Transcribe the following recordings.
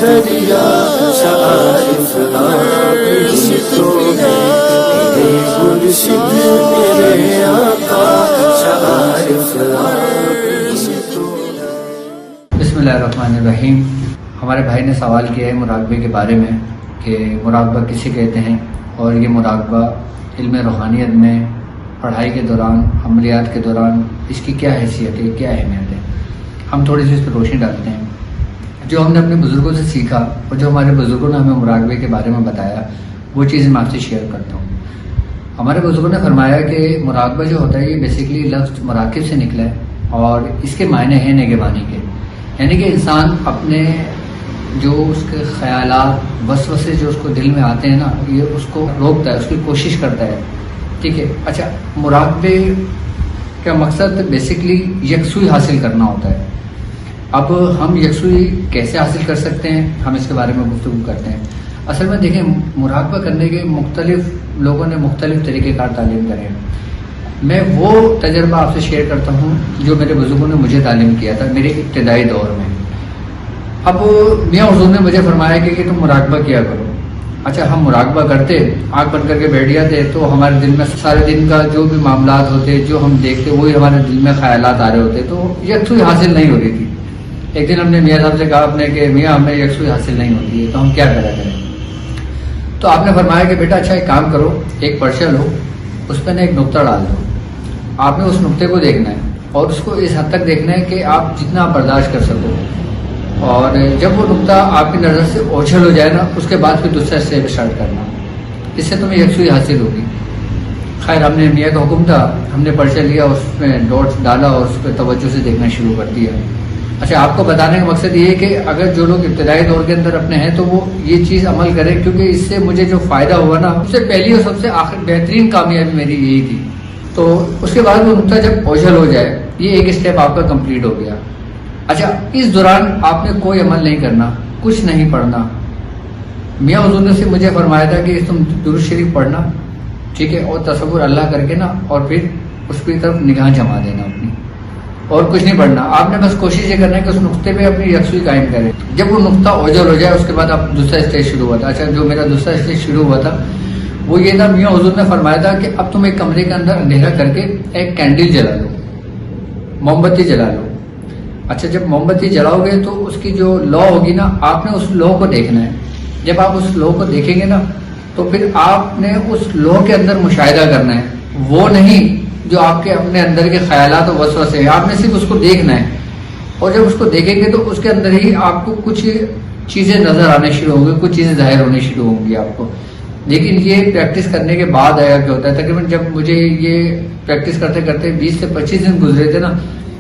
دریا شعائف آبی تو ہے میرے مرشد میرے آقا شعائف آبی تو ہے۔ بسم اللہ الرحمن الرحیم۔ ہمارے بھائی نے سوال کیا ہے مراقبے کے بارے میں کہ مراقبہ کسے کہتے ہیں، اور یہ مراقبہ علم روحانیت میں پڑھائی کے دوران، عملیات کے دوران اس کی کیا حیثیت ہے، کیا اہمیت ہے۔ ہم تھوڑی سی اس پر روشنی ڈالتے ہیں۔ جو ہم نے اپنے بزرگوں سے سیکھا اور جو ہمارے بزرگوں نے ہمیں مراقبے کے بارے میں بتایا، وہ چیزیں میں آپ سے شیئر کرتا ہوں۔ ہمارے بزرگوں نے فرمایا کہ مراقبہ جو ہوتا ہے یہ بیسیکلی لفظ مراقب سے نکلا ہے، اور اس کے معنی ہیں نگہبانی کے، یعنی کہ انسان اپنے جو اس کے خیالات وسوسے جو اس کو دل میں آتے ہیں نا، یہ اس کو روکتا ہے، اس کی کوشش کرتا ہے۔ ٹھیک ہے، اچھا، مراقبے کا مقصد بیسیکلی یکسوئی حاصل کرنا ہوتا ہے۔ اب ہم یکسوئی کیسے حاصل کر سکتے ہیں، ہم اس کے بارے میں گفتگو کرتے ہیں۔ اصل میں دیکھیں، مراقبہ کرنے کے مختلف لوگوں نے مختلف طریقہ کار تعلیم کرے ہیں۔ میں وہ تجربہ آپ سے شیئر کرتا ہوں جو میرے بزرگوں نے مجھے تعلیم کیا تھا میرے ابتدائی دور میں۔ اب میاں حضور نے مجھے فرمایا کہ تم مراقبہ کیا کرو۔ اچھا، ہم مراقبہ کرتے، آنکھ بند کر کے بیٹھ جاتے، تو ہمارے دل میں سارے دن کا جو بھی معاملات ہوتے، جو ہم دیکھتے، وہی ہمارے دل میں خیالات آ رہے ہوتے، تو یکسوئی حاصل نہیں ہو رہی تھی۔ ایک دن ہم نے میاں صاحب سے کہا اپنے کہ میاں ہمیں یکسوئی حاصل نہیں ہوتی ہے، تو ہم کیا کرا کریں؟ تو آپ نے فرمایا کہ بیٹا اچھا ایک کام کرو، ایک پرچہ لو، اس پہ ایک نقطہ ڈال دو۔ آپ نے اس نقطے کو دیکھنا ہے اور اس کو اس حد تک دیکھنا ہے کہ آپ جتنا آپ برداشت کر سکو، اور جب وہ نقطہ آپ کی نظر سے اوجھل ہو جائے نا، اس کے بعد پھر دوسرا اسٹیپ اسٹارٹ کرنا، اس سے تمہیں یکسوئی حاصل ہوگی۔ خیر، ہم نے میاں کا حکم تھا، ہم نے پرچہ لیا، اس میں ڈاٹس ڈالا اور اس پہ توجہ سے دیکھنا شروع کر دیا۔ اچھا، آپ کو بتانے کا مقصد یہ ہے کہ اگر جو لوگ ابتدائی دور کے اندر اپنے ہیں تو وہ یہ چیز عمل کریں، کیونکہ اس سے مجھے جو فائدہ ہوا نا، سب سے پہلی اور سب سے آخر بہترین کامیابی میری یہی تھی۔ تو اس کے بعد وہ نقطہ جب اوجھل ہو جائے، یہ ایک اسٹیپ آپ کا کمپلیٹ ہو گیا۔ اچھا، اس دوران آپ نے کوئی عمل نہیں کرنا، کچھ نہیں پڑھنا۔ میاں حضور نے سے مجھے فرمایا تھا کہ تم درود شریف پڑھنا، ٹھیک ہے، اور تصور اللہ کر کے نا، اور پھر اس کی طرف نگاہ جما دینا اپنی، اور کچھ نہیں پڑھنا۔ آپ نے بس کوشش یہ کرنا ہے کہ اس نقطے پہ اپنی یکسوئی قائم کرے۔ جب وہ نقطہ اوجھل ہو جائے، اس کے بعد اب دوسرا اسٹیج شروع ہوا تھا۔ اچھا، جو میرا دوسرا اسٹیج شروع ہوا تھا وہ یہ تھا، میاں حضور نے فرمایا تھا کہ اب تم ایک کمرے کے اندر اندھیرا کر کے ایک کینڈل جلا لو، موم بتی جلا لو۔ اچھا، جب موم بتی جلاؤ گے تو اس کی جو لو ہوگی نا، آپ نے اس لو کو دیکھنا ہے۔ جب آپ اس لو کو دیکھیں گے نا، تو پھر آپ نے اس لو کے اندر مشاہدہ کرنا ہے، وہ نہیں جو آپ کے اپنے اندر کے خیالات و وسوسے ہیں، آپ نے صرف اس کو دیکھنا ہے۔ اور جب اس کو دیکھیں گے تو اس کے اندر ہی آپ کو کچھ چیزیں نظر آنے شروع ہوں گی، کچھ چیزیں ظاہر ہونے شروع ہوں گی آپ کو۔ لیکن یہ پریکٹس کرنے کے بعد آیا کیا ہوتا ہے، تقریباً جب مجھے یہ پریکٹس کرتے کرتے 20 سے 25 دن گزرے تھے نا،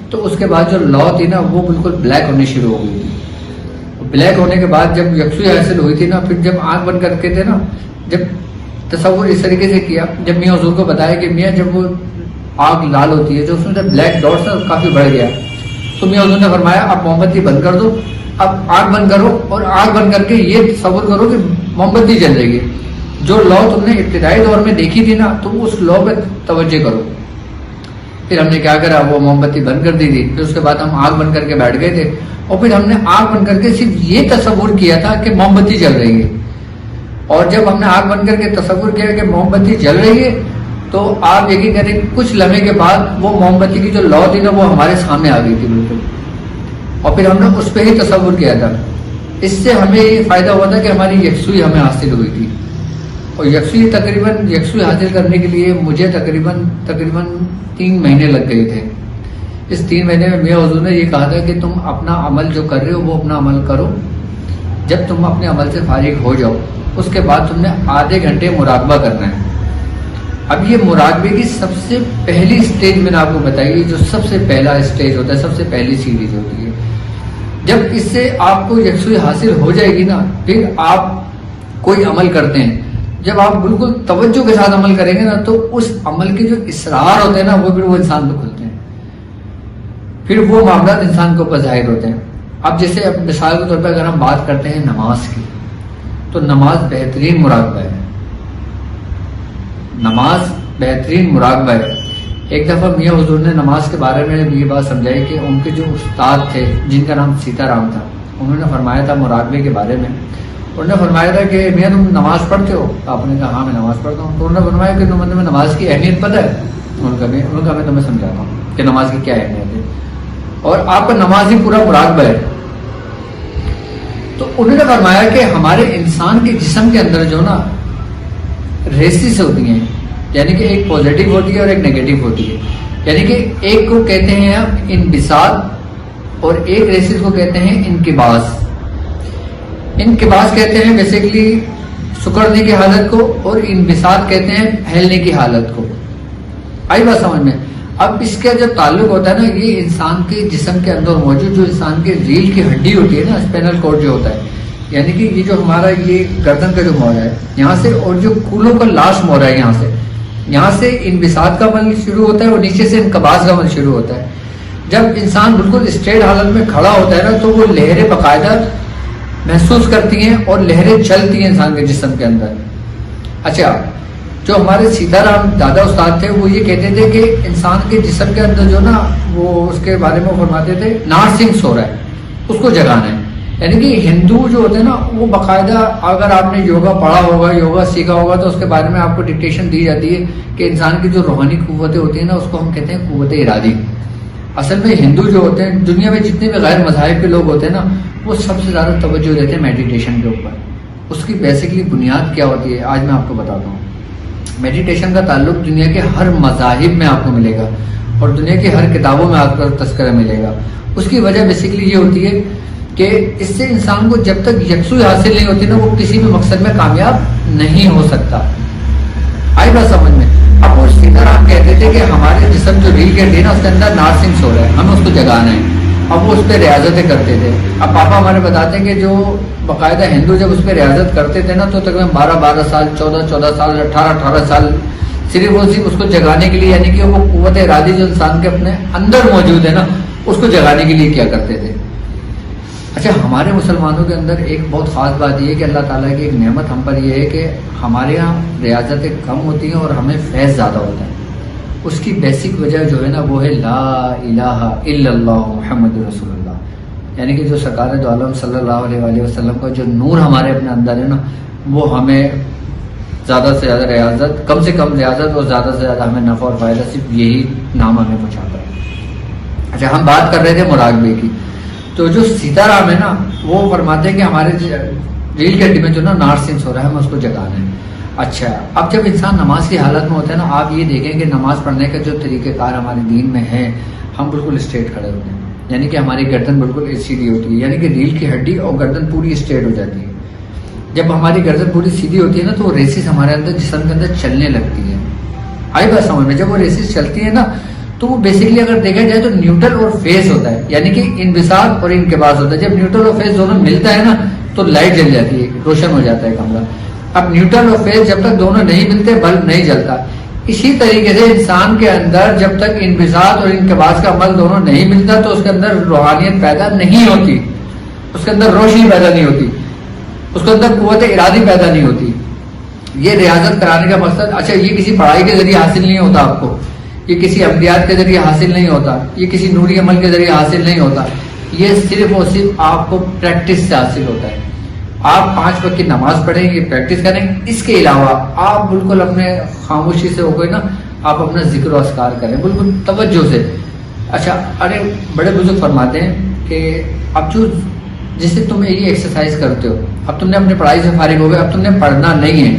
تو اس کے بعد جو لا تھی نا، وہ بالکل بلیک ہونے شروع ہو گئی تھی۔ بلیک ہونے کے بعد جب یکسوئی حاصل ہوئی تھی نا، پھر جب آنکھ بند کر کے تھے نا، جب تصور اس طریقے سے کیا، جب میاں حضور کو بتایا کہ میاں جب وہ آگ لال ہوتی ہے، جو اس میں جب بلیک ڈاٹس نا کافی بڑھ گیا، تو میاں حضور نے فرمایا اب موم بتی بند کر دو، اب آنکھ بند کرو، اور آنکھ بند کر کے یہ تصور کرو کہ موم بتی جل رہی ہے۔ جو لو تم نے ابتدائی دور میں دیکھی تھی نا، تو اس لو پہ توجہ کرو۔ پھر ہم نے کیا کرا، وہ موم بتی بند کر دی تھی، پھر اس کے بعد ہم آنکھ بند کر کے بیٹھ گئے تھے، اور پھر ہم نے آنکھ بند کر کے صرف یہ تصور کیا تھا کہ موم بتی جل رہی ہے۔ اور جب ہم نے آنکھ بند کر کے تصور کیا کہ موم بتی جل رہی ہے، تو آپ یقین کریں کچھ لمحے کے بعد وہ موم بتی کی جو لو تھی نا، وہ ہمارے سامنے آ گئی تھی بالکل، اور پھر ہم نے اس پہ ہی تصور کیا تھا۔ اس سے ہمیں یہ فائدہ ہوا تھا کہ ہماری یکسوئی ہمیں حاصل ہوئی تھی، اور یکسوئی حاصل کرنے کے لیے مجھے تقریباً 3 مہینے لگ گئے تھے۔ اس 3 مہینے میں میاں حضور نے یہ کہا تھا کہ تم اپنا عمل جو کر رہے ہو وہ اپنا عمل کرو، جب تم اپنے عمل سے فارغ ہو جاؤ اس کے بعد تم نے آدھے گھنٹے مراقبہ کرنا ہے۔ اب یہ مراقبے کی سب سے پہلی سٹیج میں نے آپ کو بتائی، جو سب سے پہلا سٹیج ہوتا ہے، سب سے پہلی سیڑھی ہوتی ہے۔ جب اس سے آپ کو یکسوئی حاصل ہو جائے گی نا، پھر آپ کوئی عمل کرتے ہیں، جب آپ بالکل توجہ کے ساتھ عمل کریں گے نا، تو اس عمل کے جو اسرار ہوتے ہیں نا، وہ پھر وہ انسان پہ کھلتے ہیں، پھر وہ معاملات انسان کے اوپر ظاہر ہوتے ہیں۔ اب جیسے اب مثال کے طور پہ اگر ہم بات کرتے ہیں نماز کی، تو نماز بہترین مراقبہ ہے، نماز بہترین مراقبہ ہے۔ ایک دفعہ میاں حضور نے نماز کے بارے میں یہ بات سمجھائی کہ ان کے جو استاد تھے، جن کا نام سیتا رام تھا، انہوں نے فرمایا تھا مراقبے کے بارے میں. انہوں نے فرمایا تھا کہ میاں تم نماز پڑھتے ہو؟ آپ نے کہا ہاں میں نماز پڑھتا ہوں. تو انہوں نے فرمایا کہ تمہیں نماز کی اہمیت پتہ ہے؟ انہوں نے کہا میں تمہیں سمجھاتا ہوں کہ نماز کی کیا اہمیت ہے، اور آپ کا نماز ہی پورا مراقبہ ہے. تو انہوں نے فرمایا کہ ہمارے انسان کے جسم کے اندر جو نا ریسز ہوتی ہیں، یعنی کہ ایک پازیٹیو ہوتی ہے اور ایک نیگیٹو ہوتی ہے. یعنی کہ ایک کو کہتے ہیں انبساط اور ایک ریسز کو کہتے ہیں انقباض. انقباض کہتے ہیں بیسیکلی سکڑنے کی حالت کو، اور انبساط کہتے ہیں پھیلنے کی حالت کو. آئی بات سمجھ میں؟ اب اس کا جو تعلق ہوتا ہے نا، یہ انسان کے جسم کے اندر موجود جو انسان کے ریڑھ کی ہڈی ہوتی ہے نا، اسپینل کورڈ جو ہوتا ہے، یعنی کہ یہ جو ہمارا یہ گردن کا جو موڑا ہے یہاں سے، اور جو کولوں کا لاسٹ موڑا ہے یہاں سے انبساط کا عمل شروع ہوتا ہے اور نیچے سے انقباض کا عمل شروع ہوتا ہے. جب انسان بالکل اسٹریٹ حالت میں کھڑا ہوتا ہے نا، تو وہ لہریں باقاعدہ محسوس کرتی ہیں اور لہریں چلتی ہیں انسان کے جسم کے اندر. اچھا، جو ہمارے سیتا رام دادا استاد تھے وہ یہ کہتے تھے کہ انسان کے جسم کے اندر جو نا، وہ اس کے بارے میں فرماتے تھے نارسنگ سو رہا ہے، اس کو جگانا ہے. یعنی کہ ہندو جو ہوتے ہیں نا، وہ باقاعدہ اگر آپ نے یوگا پڑھا ہوگا، یوگا سیکھا ہوگا، تو اس کے بارے میں آپ کو ڈکٹیشن دی جاتی ہے کہ انسان کی جو روحانی قوتیں ہوتی ہیں نا، اس کو ہم کہتے ہیں قوت ارادی. اصل میں ہندو جو ہوتے ہیں، دنیا میں جتنے بھی غیر مذاہب کے لوگ ہوتے ہیں نا، وہ سب سے زیادہ توجہ دیتے ہیں میڈیٹیشن کے اوپر. اس کی بیسکلی بنیاد کیا ہوتی ہے آج میں آپ کو بتاتا ہوں. میڈیٹیشن کا تعلق دنیا کے ہر مذاہب میں آپ کو ملے گا اور دنیا کی ہر کتابوں میں آپ کو تذکرہ ملے گا. اس کی وجہ بیسکلی یہ ہوتی ہے کہ اس سے انسان کو جب تک یکسوئی حاصل نہیں ہوتی نا، وہ کسی بھی مقصد میں کامیاب نہیں ہو سکتا. آئی بات سمجھ میں؟ اب وہ سیتارام کہتے تھے کہ ہمارے جسم جو ریل کے نا، اس کے اندر نارسنگ سو رہا ہے، ہمیں اس کو جگانا ہے. اب وہ اس پہ ریاضتیں کرتے تھے. اب پاپا ہمارے بتاتے ہیں کہ جو باقاعدہ ہندو جب اس پہ ریاضت کرتے تھے نا، تو تقریباً 12 سال 14 سال 18 سال صرف اس کو جگانے کے لیے، یعنی کہ وہ قوت ارادی جو انسان کے اپنے اندر موجود ہے نا، اس کو جگانے کے لیے کیا کرتے تھے. اچھا، ہمارے مسلمانوں کے اندر ایک بہت خاص بات یہ ہے کہ اللہ تعالیٰ کی ایک نعمت ہم پر یہ ہے کہ ہمارے یہاں ریاضتیں کم ہوتی ہیں اور ہمیں فیض زیادہ ہوتا ہے. اس کی بیسک وجہ جو ہے نا، وہ ہے لا الہ الا اللہ محمد رسول اللہ. یعنی کہ جو سرکار دو عالم صلی اللہ علیہ وآلہ وسلم کا جو نور ہمارے اپنے اندر ہے نا، وہ ہمیں زیادہ سے زیادہ ریاضت، کم سے کم ریاضت اور زیادہ سے زیادہ ہمیں نفع اور فائدہ صرف یہی نام ہمیں پہنچاتا ہے. اچھا، ہم بات کر رہے تھے مراقبے کی. تو جو سیتارام ہے نا، وہ فرماتے ہیں کہ ہمارے ریل کے ہڈی میں جو نا نارسنگ ہو رہا ہے، ہمیں اس کو جگانا ہے. اچھا، اب جب انسان نماز کی حالت میں ہوتا ہے نا، آپ یہ دیکھیں کہ نماز پڑھنے کا جو طریقہ کار ہمارے دین میں ہے، ہم بالکل اسٹریٹ کھڑے ہوتے ہیں. یعنی کہ ہماری گردن بالکل سیدھی ہوتی ہے، یعنی کہ ریل کی ہڈی اور گردن پوری اسٹریٹ ہو جاتی ہے. جب ہماری گردن پوری سیدھی ہوتی ہے نا، تو وہ ریسز ہمارے اندر جسم کے اندر چلنے لگتی ہے. آئی بات سمجھ میں؟ جب وہ ریسز چلتی ہے نا، تو وہ بیسکلی اگر دیکھا جائے تو نیوٹرل اور فیز ہوتا ہے، یعنی کہ انبساط اور انقباض ہوتا ہے. جب نیوٹرل اور فیز دونوں ملتا ہے نا، تو لائٹ جل جاتی ہے، روشن ہو جاتا ہے کمرہ. اب نیوٹرل اور فیز جب تک دونوں نہیں ملتے، بلب نہیں جلتا. اسی طریقے سے انسان کے اندر جب تک انبساط اور انقباض کا عمل دونوں نہیں ملتا، تو اس کے اندر روحانیت پیدا نہیں ہوتی، اس کے اندر روشنی پیدا نہیں ہوتی، اس کے اندر قوت ارادی پیدا نہیں ہوتی. یہ ریاضت کرانے کا مقصد، اچھا، یہ کسی پڑھائی کے ذریعے حاصل نہیں ہوتا آپ کو، یہ کسی عملیات کے ذریعے حاصل نہیں ہوتا، یہ کسی نوری عمل کے ذریعے حاصل نہیں ہوتا. یہ صرف اور صرف آپ کو پریکٹس سے حاصل ہوتا ہے. آپ 5 وقت کی نماز پڑھیں، یہ پریکٹس کریں. اس کے علاوہ آپ بالکل اپنے خاموشی سے ہو گئے نا، آپ اپنا ذکر و اذکار کریں بالکل توجہ سے. اچھا، ارے بڑے بزرگ فرماتے ہیں کہ اب جو جیسے تم یہ ایکسرسائز کرتے ہو، اب تم نے اپنی پڑھائی سے فارغ ہو گئے، اب تم نے پڑھنا نہیں ہے،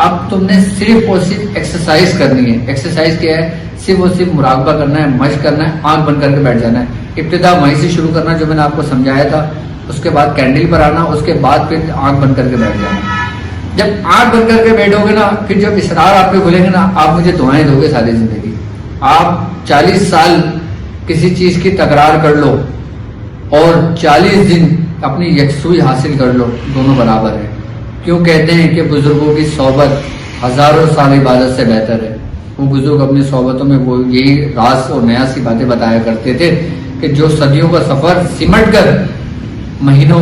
اب تم نے صرف اور صرف ایکسرسائز کرنی ہے. ایکسرسائز کیا ہے؟ صرف اور صرف مراقبہ کرنا ہے، مشق کرنا ہے، آنکھ بند کر کے بیٹھ جانا ہے. ابتدا وہیں سے شروع کرنا جو میں نے آپ کو سمجھایا تھا، اس کے بعد کینڈل پر آنا، اس کے بعد پھر آنکھ بند کر کے بیٹھ جانا. جب آنکھ بند کر کے بیٹھو گے نا، پھر جب اسرار آپ کے کھلیں گے نا، آپ مجھے دعائیں دو گے ساری زندگی. آپ 40 سال کسی چیز کی تکرار کر لو اور 40 دن اپنی یکسوئی حاصل کر لو، دونوں برابر ہے. کیوں کہتے ہیں کہ بزرگوں کی صحبت ہزاروں سال عبادت سے بہتر ہے. وہ بزرگ اپنی صحبتوں میں وہ یہی راز اور نیا سی باتیں بتایا کرتے تھے کہ جو صدیوں کا سفر سمٹ کر مہینوں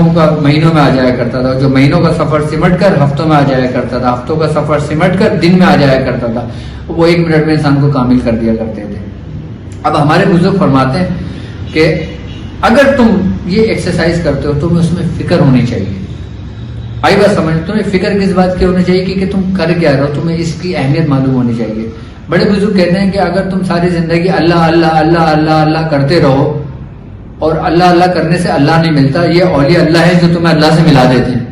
میں آ جایا کرتا تھا، جو مہینوں کا سفر سمٹ کر ہفتوں میں آ جایا کرتا تھا، ہفتوں کا سفر سمٹ کر دن میں آ جایا کرتا تھا، وہ 1 منٹ میں انسان کو کامل کر دیا کرتے تھے. اب ہمارے بزرگ فرماتے ہیں کہ اگر تم یہ ایکسرسائز کرتے ہو تمہیں اس میں فکر ہونی چاہیے. آئی بات سمجھ؟ تمہیں فکر کس بات کی ہونی چاہیے کہ تم کر کیا رہو، تمہیں اس کی اہمیت معلوم ہونی چاہیے. بڑے بزرگ کہتے ہیں کہ اگر تم ساری زندگی اللہ اللہ اللہ اللہ اللہ کرتے رہو اور اللہ اللہ کرنے سے اللہ نہیں ملتا، یہ اولیاء اللہ ہے جو تمہیں اللہ سے ملا دیتے ہیں.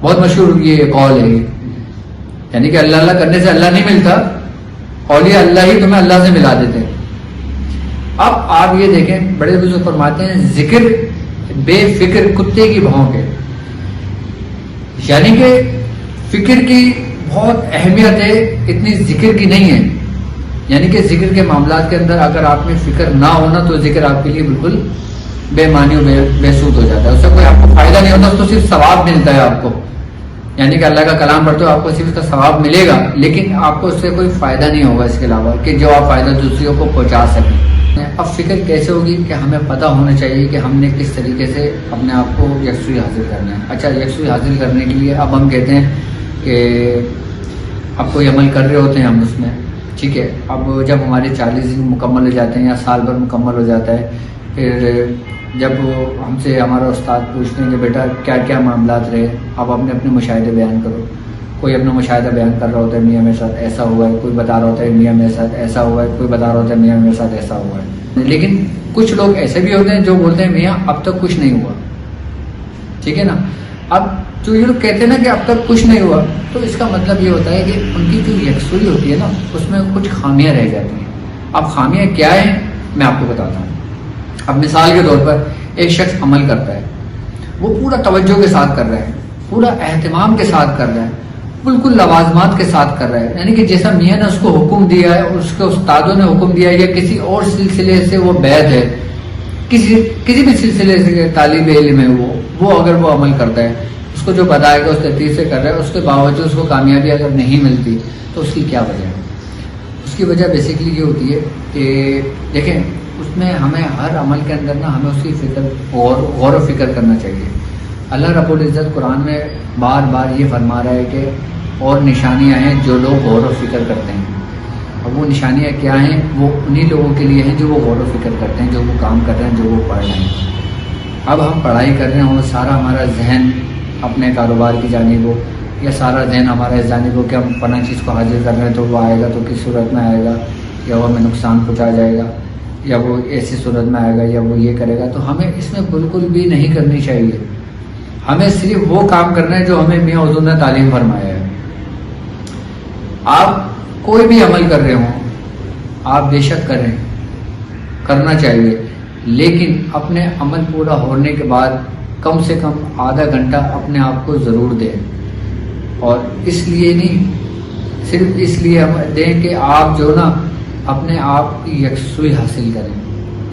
بہت مشہور یہ قول ہے، یعنی کہ اللہ اللہ کرنے سے اللہ نہیں ملتا، اولیاء اللہ ہی تمہیں اللہ سے ملا دیتے ہیں. اب آپ یہ دیکھیں، بڑے بزرگ فرماتے ہیں ذکر بے فکر کتے کی بھونک ہے. یعنی کہ فکر کی بہت اہمیت ہے، اتنی ذکر کی نہیں ہے. یعنی کہ ذکر کے معاملات کے اندر اگر آپ میں فکر نہ ہونا تو ذکر آپ کے لیے بالکل بے معنی و بے سود ہو جاتا ہے. اس سے کوئی آپ کو فائدہ نہیں ہوتا، اس کو صرف ثواب ملتا ہے آپ کو. یعنی کہ اللہ کا کلام پڑھتے ہو آپ کو صرف اس کا ثواب ملے گا، لیکن آپ کو اس سے کوئی فائدہ نہیں ہوگا اس کے علاوہ کہ جو آپ فائدہ دوسروں کو پہنچا سکیں. اب فکر کیسے ہوگی کہ ہمیں پتہ ہونا چاہیے کہ ہم نے کس طریقے سے اپنے آپ کو یکسوئی حاصل کرنا ہے. اچھا، یکسوئی حاصل کرنے کے لیے اب ہم کہتے ہیں کہ اب کوئی عمل کر رہے ہوتے ہیں ہم اس میں، ٹھیک ہے. اب جب ہمارے 40 دن مکمل ہو جاتے ہیں یا سال بھر مکمل ہو جاتا ہے، پھر جب ہم سے ہمارا استاد پوچھتے ہیں کہ بیٹا کیا کیا معاملات رہے، اب اپنے اپنے مشاہدے بیان کرو. کوئی اپنا مشاہدہ بیان کر رہا ہوتا ہے، میاں میرے ساتھ ایسا ہوا ہے. کوئی بتا رہا ہوتا ہے میاں میرے ساتھ ایسا ہوا ہے. کوئی بتا رہا ہوتا ہے میاں میرے ساتھ ایسا ہوا ہے. لیکن کچھ لوگ ایسے بھی ہوتے ہیں جو بولتے ہیں میاں اب تک کچھ نہیں ہوا، ٹھیک ہے نا. اب جو یہ لوگ کہتے ہیں نا کہ اب تک کچھ نہیں ہوا، تو اس کا مطلب یہ ہوتا ہے کہ ان کی جو یکسوئی ہوتی ہے نا اس میں کچھ خامیاں رہ جاتی ہیں. اب خامیاں کیا ہیں میں آپ کو بتاتا ہوں. اب مثال کے طور پر ایک شخص عمل کرتا ہے، وہ پورا توجہ کے ساتھ کر رہا ہے، پورا اہتمام کے ساتھ کر رہا ہے، بالکل لوازمات کے ساتھ کر رہا ہے. یعنی کہ جیسا میاں نے اس کو حکم دیا ہے اور اس کے استادوں نے حکم دیا ہے، یا کسی اور سلسلے سے وہ بیعت ہے، کسی بھی سلسلے سے طالب علم ہے وہ اگر وہ عمل کرتا ہے، اس کو جو بتائے گا اس ترتیب سے کر رہا ہے، اس کے باوجود اس کو کامیابی اگر نہیں ملتی تو اس کی کیا وجہ ہے؟ اس کی وجہ بیسیکلی یہ ہوتی ہے کہ دیکھیں اس میں ہمیں ہر عمل کے اندر نا ہمیں اس کی فکر غور و فکر کرنا چاہیے. اللہ رب العزت قرآن میں بار بار یہ فرما رہا ہے کہ اور نشانیاں ہیں جو لوگ غور و فکر کرتے ہیں. اور وہ نشانیاں کیا ہیں؟ وہ انہی لوگوں کے لیے ہیں جو وہ غور و فکر کرتے ہیں، جو وہ کام کر رہے ہیں، جو وہ پڑھ رہے ہیں. اب ہم پڑھائی کر رہے ہوں، سارا ہمارا ذہن اپنے کاروبار کی جانب ہو، یا سارا ذہن ہمارا اس جانب ہو کہ ہم فلاں چیز کو حاصل کر رہے ہیں تو وہ آئے گا تو کس صورت میں آئے گا، یا وہ ہمیں نقصان پہنچا جائے گا، یا وہ ایسی صورت میں آئے گا، یا وہ یہ کرے گا. تو ہمیں اس میں بالکل بھی نہیں کرنی چاہیے. ہمیں صرف وہ کام کرنا ہے جو ہمیں میاں حضور نے تعلیم فرمایا ہے. آپ کوئی بھی عمل کر رہے ہوں آپ بے شک کریں، کرنا چاہیے، لیکن اپنے عمل پورا ہونے کے بعد کم سے کم آدھا گھنٹہ اپنے آپ کو ضرور دیں. اور اس لیے نہیں، صرف اس لیے ہم دیں کہ آپ جو نا اپنے آپ کی یکسوئی حاصل کریں،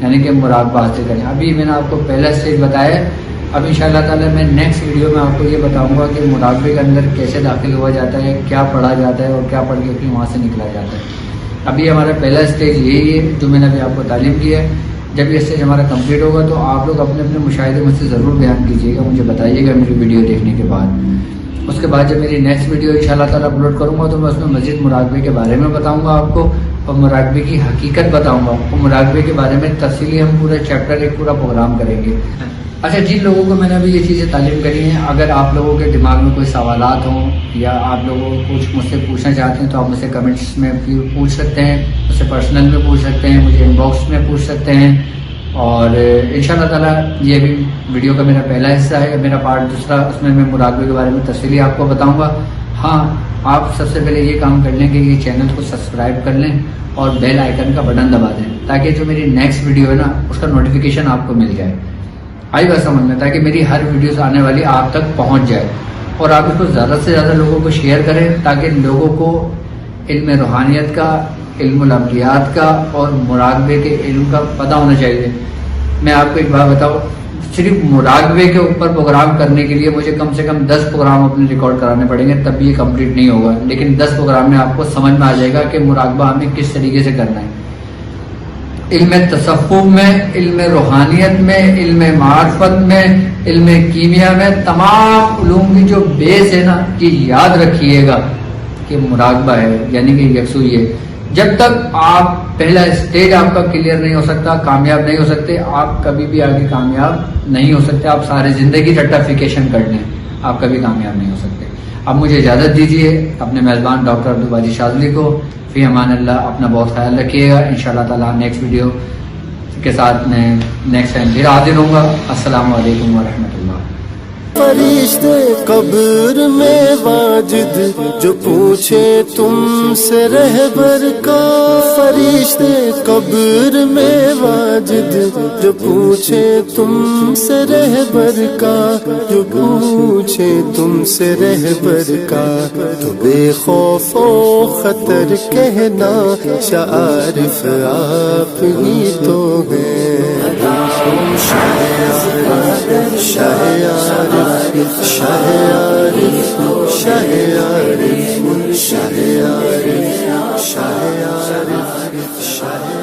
یعنی کہ مراقبہ حاصل کریں. ابھی میں نے آپ کو پہلا اسٹیج بتایا ہے. اب انشاءاللہ تعالی میں نیکسٹ ویڈیو میں آپ کو یہ بتاؤں گا کہ مراقبے کے اندر کیسے داخل ہوا جاتا ہے، کیا پڑھا جاتا ہے اور کیا پڑھ کے پھر وہاں سے نکلا جاتا ہے. ابھی ہمارا پہلا اسٹیج یہی ہے جو میں نے ابھی آپ کو تعلیم کی ہے. جب یہ اسٹیج ہمارا کمپلیٹ ہوگا تو آپ لوگ اپنے اپنے مشاہدے مجھ سے ضرور بیان کیجیے گا، مجھے بتائیے گا میری ویڈیو دیکھنے کے بعد. اس کے بعد جب میری نیکسٹ ویڈیو انشاءاللہ تعالی اپلوڈ کروں گا تو میں اس میں مزید مراقبے کے بارے میں بتاؤں گا آپ کو، اور مراقبے کی حقیقت بتاؤں گا، اور مراقبے کے بارے میں تفصیلی ہم پورا چیپٹر ایک پورا پروگرام کریں گے. اچھا، جن لوگوں کو میں نے ابھی یہ چیزیں تعلیم کری ہیں، اگر آپ لوگوں کے دماغ میں کوئی سوالات ہوں یا آپ لوگوں کو کچھ مجھ سے پوچھنا چاہتے ہیں تو آپ مجھ سے کمنٹس میں پوچھ سکتے ہیں، مجھ سے پرسنل میں پوچھ سکتے ہیں، مجھے ان باکس میں پوچھ سکتے ہیں. اور انشاءاللہ تعالی یہ بھی ویڈیو کا میرا پہلا حصہ ہے. میرا پارٹ دوسرا، اس میں مراقبے کے بارے میں تفصیلی آپ کو بتاؤں گا. ہاں، آپ سب سے پہلے یہ کام کر لیں کہ یہ چینل کو سبسکرائب کر لیں اور بیل آئیکن کا بٹن دبا دیں تاکہ جو میری نیکسٹ ویڈیو ہے نا اس کا نوٹیفیکیشن آپ کو مل جائے. آئی بات سمجھ میں؟ تاکہ میری ہر ویڈیوز آنے والی آپ تک پہنچ جائے. اور آپ اس کو زیادہ سے زیادہ لوگوں کو شیئر کریں تاکہ لوگوں کو علم روحانیت کا، علم العملیات کا اور مراقبے کے علم کا پتہ ہونا چاہیے. میں آپ کو ایک بات بتاؤں، صرف مراقبے کے اوپر پروگرام کرنے کے لیے مجھے کم سے کم 10 پروگرام اپنے ریکارڈ کرانے پڑیں گے، تب بھی یہ کمپلیٹ نہیں ہوگا. لیکن 10 پروگرام میں آپ کو سمجھ میں آ جائے گا کہ مراقبہ ہمیں کس طریقے سے کرنا ہے. علم تصوف میں، علم روحانیت میں، علم معرفت میں، علم کیمیا میں، تمام علوم کی جو بیس ہے نا، کہ یاد رکھیے گا کہ مراقبہ ہے، یعنی کہ یکسوئی ہے. جب تک آپ پہلا اسٹیج آپ کا کلیئر نہیں ہو سکتا، کامیاب نہیں ہو سکتے، آپ کبھی بھی آگے کامیاب نہیں ہو سکتے. آپ سارے زندگی رٹافیکیشن کر لیں، آپ کبھی کامیاب نہیں ہو سکتے. اب مجھے اجازت دیجیے اپنے میزبان ڈاکٹر عبدالباجی شاذلی کو. فی امان اللہ. اپنا بہت خیال رکھیے گا. انشاءاللہ تعالیٰ نیکسٹ ویڈیو کے ساتھ میں نیکسٹ ٹائم پھر حاضر ہوں گا. السلام علیکم ورحمۃ اللہ. فرشتے قبر میں واجد جو پوچھے تم سے رہبر کا، فرشتے قبر میں واجد جو پوچھے تم سے رہبر کا، جو پوچھے تم سے رہبر کا، تو بے خوف و خطر کہنا شعارف آپ ہی تو ہیں. شاہ عارف، شاہ عارف، شاہ عارف، شاہ عارف، شاہ عارف، شاہ عارف، شاہ